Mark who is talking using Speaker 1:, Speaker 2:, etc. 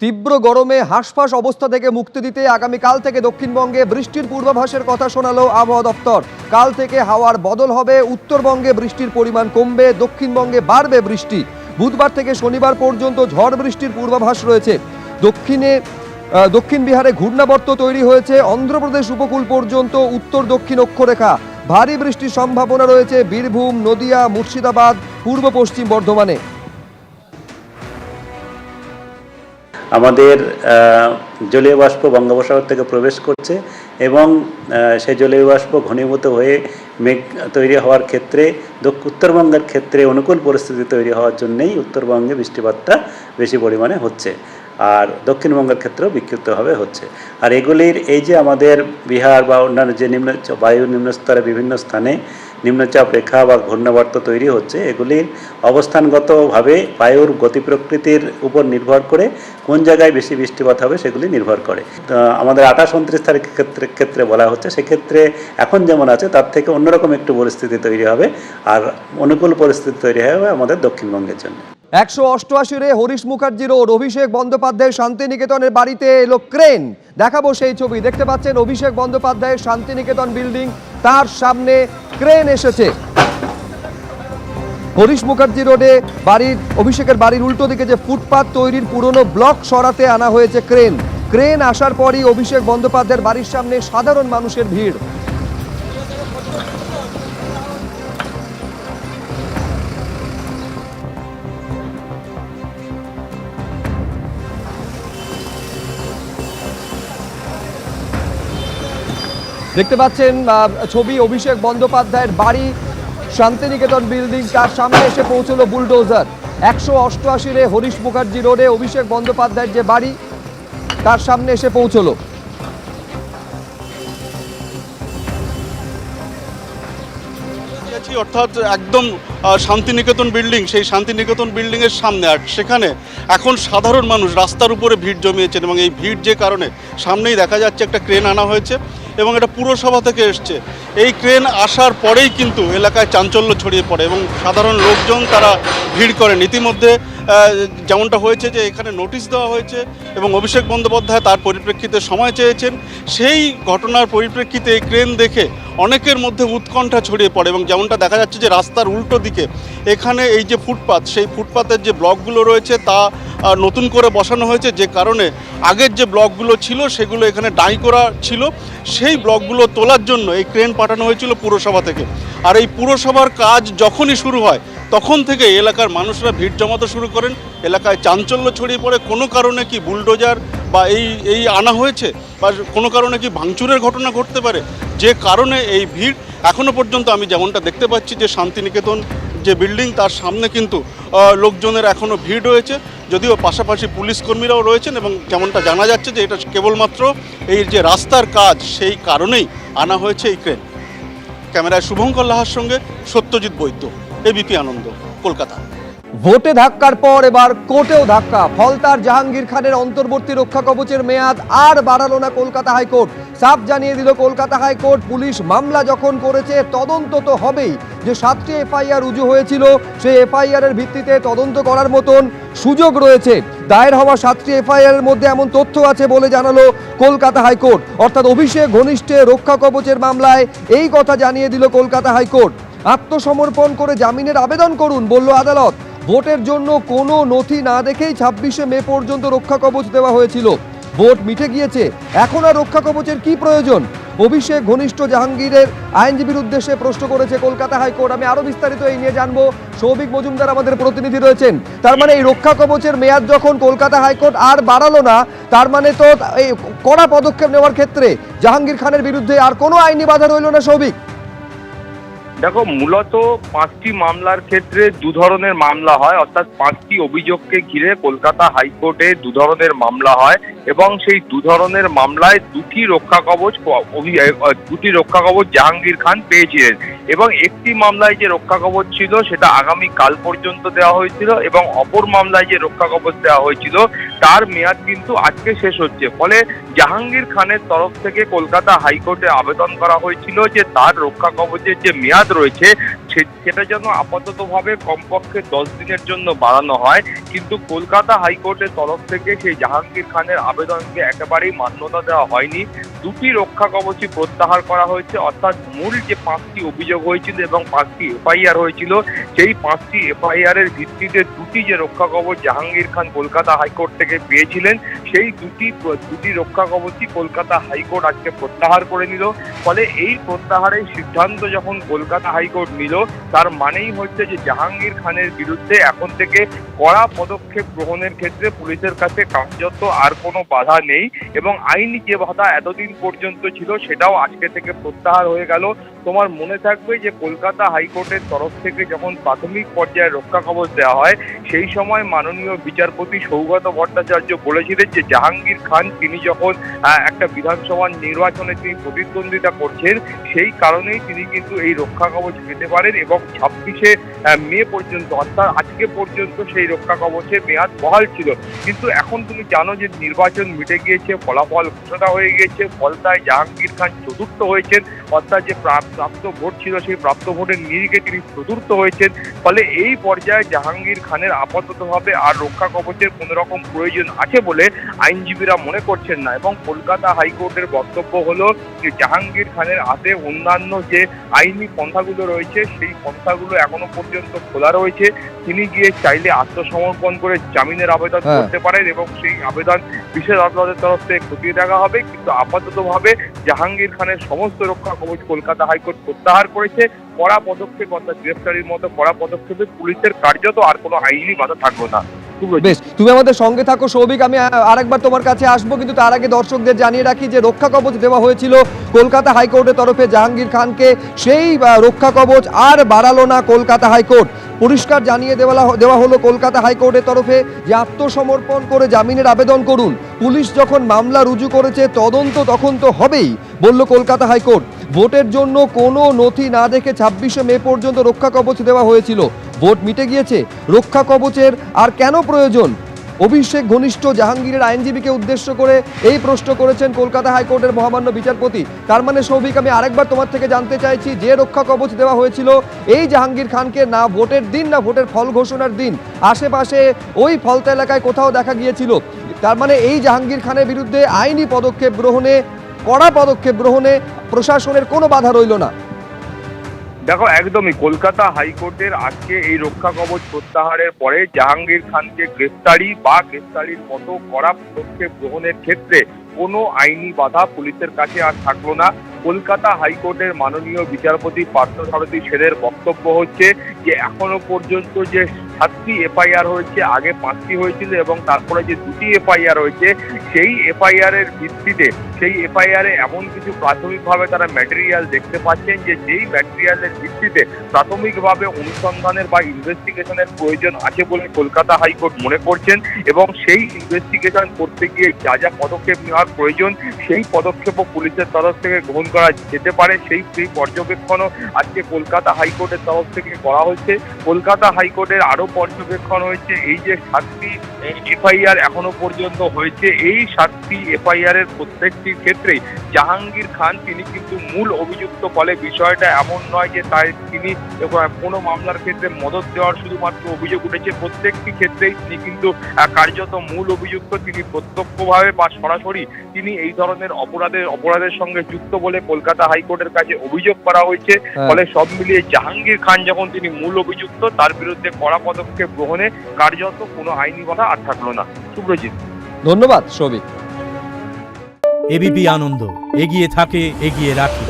Speaker 1: তীব্র গরমে হাঁসফাঁস অবস্থা থেকে মুক্তি দিতে আগামীকাল থেকে দক্ষিণবঙ্গে বৃষ্টির পূর্বাভাসের কথা শোনালো আবহাওয়া দপ্তর। কাল থেকে হাওয়ার বদল হবে, উত্তরবঙ্গে বৃষ্টির পরিমাণ কমবে, দক্ষিণবঙ্গে বাড়বে বৃষ্টি। বুধবার থেকে শনিবার পর্যন্ত ঝড় বৃষ্টির পূর্বাভাস রয়েছে। দক্ষিণ বিহারে ঘূর্ণাবর্ত তৈরি হয়েছে, অন্ধ্রপ্রদেশ উপকূল পর্যন্ত উত্তর দক্ষিণ অক্ষরেখা। ভারী বৃষ্টির সম্ভাবনা রয়েছে বীরভূম, নদিয়া, মুর্শিদাবাদ, পূর্ব পশ্চিম বর্ধমানে।
Speaker 2: আমাদের জলীয় বাষ্প বঙ্গোপসাগর থেকে প্রবেশ করছে এবং সেই জলীয় বাষ্প ঘনীভূত হয়ে মেঘ তৈরি হওয়ার ক্ষেত্রে উত্তরবঙ্গের ক্ষেত্রে অনুকূল পরিস্থিতি তৈরি হওয়ার জন্যই উত্তরবঙ্গে বৃষ্টিপাতটা বেশি পরিমাণে হচ্ছে, আর দক্ষিণবঙ্গের ক্ষেত্রেও বিক্ষিপ্তভাবে হচ্ছে। আর এগুলির এই যে আমাদের বিহার বা অন্যান্য যে বায়ু নিম্নস্তরে বিভিন্ন স্থানে নিম্নচাপ রেখা বা ঘূর্ণাবর্ত তৈরি হচ্ছে, এগুলির অবস্থানগতভাবে বায়ুর গতি প্রকৃতির উপর নির্ভর করে কোন জায়গায় বেশি বৃষ্টিপাত হবে সেগুলি নির্ভর করে। আমাদের 28-29 তারিখের ক্ষেত্রে বলা হচ্ছে, সেক্ষেত্রে এখন যেমন আছে তার থেকে অন্যরকম একটু পরিস্থিতি তৈরি হবে, আর অনুকূল পরিস্থিতি তৈরি হবে আমাদের দক্ষিণবঙ্গের জন্য।
Speaker 1: 188 হরিশ মুখার্জি রোড, অভিষেক বন্দ্যোপাধ্যায় শান্তিনিকেতনের বাড়িতে এলো ক্রেন। দেখাবো সেই ছবি। দেখতে পাচ্ছেন অভিষেক বন্দ্যোপাধ্যায়ের শান্তিনিকেতন বিল্ডিং, তার সামনে ক্রেন এসেছে। হরিশ মুখার্জি রোডে অভিষেকের বাড়ির উল্টো দিকে যে ফুটপাত তৈরির পুরনো ব্লক সরাতে আনা হয়েছে ক্রেন আসার পরই অভিষেক বন্দ্যোপাধ্যায়ের বাড়ির সামনে সাধারণ মানুষের ভিড়। দেখতে পাচ্ছেন ছবি, অভিষেক বন্দ্যোপাধ্যায়ের বাড়ি শান্তিনিকেতন বিল্ডিং, তার সামনে এসে পৌঁছলো বুলডোজার। 188 হরিশ মুখার্জি রোডে অভিষেক বন্দ্যোপাধ্যায়ের যে বাড়ি, তার সামনে এসে পৌঁছলো।
Speaker 3: অর্থাৎ একদম শান্তিনিকেতন বিল্ডিং, সেই শান্তিনিকেতন বিল্ডিংয়ের সামনে, আর সেখানে এখন সাধারণ মানুষ রাস্তার উপরে ভিড় জমিয়েছেন, এবং এই ভিড় যে কারণে সামনেই দেখা যাচ্ছে একটা ক্রেন আনা হয়েছে এবং এটা পুরসভা থেকে এসছে। এই ক্রেন আসার পরেই কিন্তু এলাকায় চাঞ্চল্য ছড়িয়ে পড়ে এবং সাধারণ লোকজন তারা ভিড় করেন। ইতিমধ্যে যেমনটা হয়েছে যে এখানে নোটিশ দেওয়া হয়েছে এবং অভিষেক বন্দ্যোপাধ্যায় তার পরিপ্রেক্ষিতে সময় চেয়েছেন। সেই ঘটনার পরিপ্রেক্ষিতে এই ক্রেন দেখে অনেকের মধ্যে উৎকণ্ঠা ছড়িয়ে পড়ে এবং যেমনটা দেখা যাচ্ছে যে রাস্তার উল্টো দিকে এখানে এই যে ফুটপাত, সেই ফুটপাতের যে ব্লকগুলো রয়েছে তা নতুন করে বসানো হয়েছে, যে কারণে আগের যে ব্লকগুলো ছিল সেগুলো এখানে ডাই করা ছিল। সেই ব্লকগুলো তোলার জন্য এই ক্রেন পাঠানো হয়েছিল পুরসভা থেকে। আর এই পুরসভার কাজ যখনই শুরু হয় তখন থেকে এলাকার মানুষরা ভিড় জমাতে শুরু করেন, এলাকায় চাঞ্চল্য ছড়িয়ে পড়ে। কোনো কারণে কি বুলডোজার বা এই আনা হয়েছে, বা কোনো কারণে কি ভাঙচুরের ঘটনা ঘটতে পারে, যে কারণে এই ভিড়। এখনও পর্যন্ত আমি যেমনটা দেখতে পাচ্ছি যে শান্তিনিকেতন যে বিল্ডিং, তার সামনে কিন্তু লোকজনের এখনও ভিড় রয়েছে, যদিও পাশাপাশি পুলিশ কর্মীরাও রয়েছেন, এবং যেমনটা জানা যাচ্ছে যে এটা কেবলমাত্র এই যে রাস্তার কাজ, সেই কারণেই আনা হয়েছে এই ক্রেন। ক্যামেরায় শুভঙ্কর লাহার সঙ্গে সত্যজিৎ বৈদ্য, এবিপি আনন্দ, কলকাতা।
Speaker 1: ভোটে ধাক্কার পর এবার কোর্টেও ধাক্কা। ফলতার জাহাঙ্গীর খানের অন্তর্বর্তী রক্ষা কবচের মেয়াদ আর বাড়ালো না কলকাতা হাইকোর্ট। সাফ জানিয়ে দিল কলকাতা হাইকোর্ট, পুলিশ মামলা যখন করেছে তদন্ত তো হবেই। যে 7টি এফআইআর রুজু হয়েছিল, সেই এফআইআর এর ভিত্তিতে তদন্ত করার মতন সুযোগ রয়েছে। দায়ের হওয়া 7টি এফআইআর এর মধ্যে এমন তথ্য আছে বলে জানালো কলকাতা হাইকোর্ট। অর্থাৎ অভিষেক ঘনিষ্ঠে রক্ষা কবচের মামলায় এই কথা জানিয়ে দিল কলকাতা হাইকোর্ট। আত্মসমর্পণ করে জামিনের আবেদন করুন, বলল আদালত। ভোটের জন্য কোনো নথি না দেখেই 26শে মে পর্যন্ত রক্ষা কবচ দেওয়া হয়েছিল। ভোট মিটে গিয়েছে, এখন আর রক্ষা কবচের কি প্রয়োজন? অভিষেক ঘনিষ্ঠ জাহাঙ্গীরের আইনজীবীর উদ্দেশ্যে প্রশ্ন করেছে কলকাতা হাইকোর্ট। আমি আরো বিস্তারিত এই নিয়ে জানবো, সৌভিক মজুমদার আমাদের প্রতিনিধি রয়েছেন। তার মানে এই রক্ষা কবচের মেয়াদ যখন কলকাতা হাইকোর্ট আর বাড়ালো না, তার মানে তো এই কড়া পদক্ষেপ নেওয়ার ক্ষেত্রে জাহাঙ্গীর খানের বিরুদ্ধে আর কোনো আইনি বাধা রইল না। সৌভিক,
Speaker 4: দেখো, মূলত 5টি মামলার ক্ষেত্রে 2 ধরনের মামলা হয়, অর্থাৎ 5টি অভিযোগকে ঘিরে কলকাতা হাইকোর্টে 2 ধরনের মামলা হয়, এবং সেই 2 ধরনের মামলায় 2টি রক্ষা কবচ জাহাঙ্গীর খান পেয়েছিলেন। এবং একটি মামলায় যে রক্ষা কবচ ছিল সেটা আগামী কাল পর্যন্ত দেওয়া হয়েছিল, এবং অপর মামলায় যে রক্ষা কবচ দেওয়া হয়েছিল তার মেয়াদ কিন্তু আজকে শেষ হচ্ছে। ফলে জাহাঙ্গীর খানের তরফ থেকে কলকাতা হাইকোর্টে আবেদন করা হয়েছিল যে তার রক্ষা কবচের যে মেয়াদ রয়েছে সেটা যেন আপাততভাবে কমপক্ষে 10 দিনের জন্য বাড়ানো হয়। কিন্তু কলকাতা হাইকোর্টের তরফ থেকে সেই জাহাঙ্গীর খানের আবেদনকে একেবারেই মান্যতা দেওয়া হয়নি। 2টি রক্ষা কবচই প্রত্যাহার করা হয়েছে, অর্থাৎ মূল যে 5টি অভিযোগ হয়েছিল এবং 5টি এফআইআর হয়েছিল, সেই 5টি এফআইআর এর ভিত্তিতে 2টি যে রক্ষা কবচ জাহাঙ্গীর খান কলকাতা হাইকোর্ট থেকে পেয়েছিলেন, সেই দুটি রক্ষা কবচই কলকাতা হাইকোর্ট আজকে প্রত্যাহার করে নিল। ফলে এই প্রত্যাহারের সিদ্ধান্ত যখন কলকাতা হাইকোর্ট নিল, তার মানেই হচ্ছে যে জাহাঙ্গীর খানের বিরুদ্ধে এখন থেকে কড়া পদক্ষেপ গ্রহণের ক্ষেত্রে পুলিশের কাছে কার্যত আর কোনো বাধা নেই, এবং আইনি যে বাধা এতদিন পর্যন্ত ছিল সেটাও আজকে থেকে প্রত্যাহার হয়ে গেল। তোমার মনে থাকবে যে কলকাতা হাইকোর্টের তরফ থেকে যখন প্রাথমিক পর্যায়ে রক্ষা কবচ দেওয়া হয়, সেই সময় মাননীয় বিচারপতি সৌগত ভট্টাচার্য বলেছিলেন যে জাহাঙ্গীর খান তিনি যখন একটা বিধানসভার নির্বাচনে তিনি প্রতিদ্বন্দ্বিতা করছেন, সেই কারণেই তিনি কিন্তু এই রক্ষা কবচ পেতে পারেন, এবং 26শে মে পর্যন্ত অর্থাৎ আজকে পর্যন্ত সেই রক্ষা কবচের মেয়াদ বহাল ছিল। কিন্তু এখন তুমি জানো যে নির্বাচন মিটে গিয়েছে, ফলাফল ঘোষণা হয়ে গিয়েছে, ফলতায় জাহাঙ্গীর খান চতুর্থ হয়েছেন, অর্থাৎ যে প্রাপ্ত ভোট ছিল সেই প্রাপ্ত ভোটের নিরিখে তিনি চতুর্থ হয়েছেন। ফলে এই পর্যায়ে জাহাঙ্গীর খানের আপাততভাবে আর রক্ষা কবচের কোনো রকম প্রয়োজন আছে বলে আইনজীবীরা মনে করছেন না, এবং কলকাতা হাইকোর্টের বক্তব্য হলো যে জাহাঙ্গীর খানের হাতে অন্যান্য যে আইনি পন্থাগুলো রয়েছে সেই পন্থাগুলো এখনো পর্যন্ত খোলা রয়েছে। তিনি গিয়ে চাইলে আত্মসমর্পণ করে জামিনের আবেদন করতে পারেন, এবং সেই আবেদন বিশেষ আদালতের তরফ থেকে খতিয়ে দেখা হবে। কিন্তু আপাততভাবে জাহাঙ্গীর খানের সমস্ত রক্ষা কবচ কলকাতা হাইকোর্ট প্রত্যাহার করেছে। কড়া পদক্ষেপ অর্থাৎ গ্রেফতারির মতো কড়া পদক্ষেপে পুলিশের কার্যত আর কোনো আইনি বাধা থাকবে না।
Speaker 1: বেশ, তুমি আমাদের সঙ্গে থাকো সৌভিক, আমি আরেকবার তোমার কাছে আসবো, কিন্তু তার আগে দর্শকদের জানিয়ে রাখি যে রক্ষা কবচ দেওয়া হয়েছিল কলকাতা হাইকোর্টের তরফে জাহাঙ্গীর খানকে, সেই রক্ষা কবচ আর বাড়ালো না কলকাতা হাইকোর্ট। পরিষ্কার জানিয়ে দেওয়া হলো কলকাতা হাইকোর্টের তরফে যে আত্মসমর্পণ করে জামিনের আবেদন করুন। পুলিশ যখন মামলা রুজু করেছে তদন্ত তখন তো হবেই, বলল কলকাতা হাইকোর্ট। ভোটের জন্য কোনো নথি না দেখে 26শে মে পর্যন্ত রক্ষা কবচ দেওয়া হয়েছিল। ভোট মিটে গিয়েছে, রক্ষা কবচের আর কেন প্রয়োজন? অভিষেক ঘনিষ্ঠ জাহাঙ্গীরের আইনজীবীকে উদ্দেশ্য করে এই প্রশ্ন করেছেন কলকাতা হাইকোর্টের মহামান্য বিচারপতি। তার মানে সৌভিক, আমি আরেকবার তোমার থেকে জানতে চাইছি, যে রক্ষা কবচ দেওয়া হয়েছিল এই জাহাঙ্গীর খানকে না ভোটের দিন না ভোটের ফল ঘোষণার দিন আশেপাশে ওই ফলতা এলাকায় কোথাও দেখা গিয়েছিল, তার মানে এই জাহাঙ্গীর খানের বিরুদ্ধে আইনি পদক্ষেপ গ্রহণে, কড়া পদক্ষেপ গ্রহণে প্রশাসনের কোনো বাধা রইল না।
Speaker 4: দেখো, একদমই কলকাতা হাইকোর্টের আজকে এই রক্ষা কবচ প্রত্যাহারের পরে জাহাঙ্গীর খানকে গ্রেফতারির মতো কড়া পদক্ষেপ গ্রহণের ক্ষেত্রে কোনো আইনি বাধা পুলিশের কাছে আর থাকলো না। কলকাতা হাইকোর্টের মাননীয় বিচারপতি পার্থসারথী সেনের বক্তব্য হচ্ছে যে এখনো পর্যন্ত যে 7টি এফআইআর হয়েছে, আগে 5টি হয়েছিল এবং তারপরে যে 2টি এফআইআর হয়েছে, সেই এফআইআর এর ভিত্তিতে সেই এফআইআর এ এমন কিছু প্রাথমিকভাবে তারা ম্যাটেরিয়াল দেখতে পাচ্ছেন যে যেই ম্যাটেরিয়ালের ভিত্তিতে প্রাথমিকভাবে অনুসন্ধানের বা ইনভেস্টিগেশনের প্রয়োজন আছে বলে কলকাতা হাইকোর্ট মনে করছেন, এবং সেই ইনভেস্টিগেশন করতে গিয়ে যা যা পদক্ষেপ নেওয়ার প্রয়োজন সেই পদক্ষেপও পুলিশের তরফ থেকে গ্রহণ করা যেতে পারে। সেই পর্যবেক্ষণও আজকে কলকাতা হাইকোর্টের তরফ থেকে করা হয়েছে। কলকাতা হাইকোর্টের আরও পর্যবেক্ষণ হয়েছে, এই যে 7টি এফআইআর এখনো পর্যন্ত হয়েছে, এই 7টি এফআইআর এর প্রত্যেকটির ক্ষেত্রেই জাহাঙ্গীর খান তিনি কিন্তু মূল অভিযুক্ত। ফলে বিষয়টা এমন নয় যে তিনি কোনো মামলার ক্ষেত্রে মদত দেওয়ার শুধুমাত্র অভিযোগ উঠেছে, প্রত্যেকটি ক্ষেত্রেই তিনি কিন্তু কার্যত মূল অভিযুক্ত। তিনি প্রত্যক্ষভাবে বা সরাসরি তিনি এই ধরনের অপরাধের সঙ্গে যুক্ত বলে কলকাতা হাইকোর্টের কাছে অভিযোগ করা হয়েছে। ফলে সব মিলিয়ে জাহাঙ্গীর খান যখন তিনি মূল অভিযুক্ত, তার বিরুদ্ধে কড়া পদক্ষেপ গ্রহণে কার্যত কোনো আইনি বাধা আর থাকলো না। সুব্রজিৎ,
Speaker 1: ধন্যবাদ সৌভিক।
Speaker 5: এবিপি আনন্দ, এগিয়ে থাকে, এগিয়ে রাখে।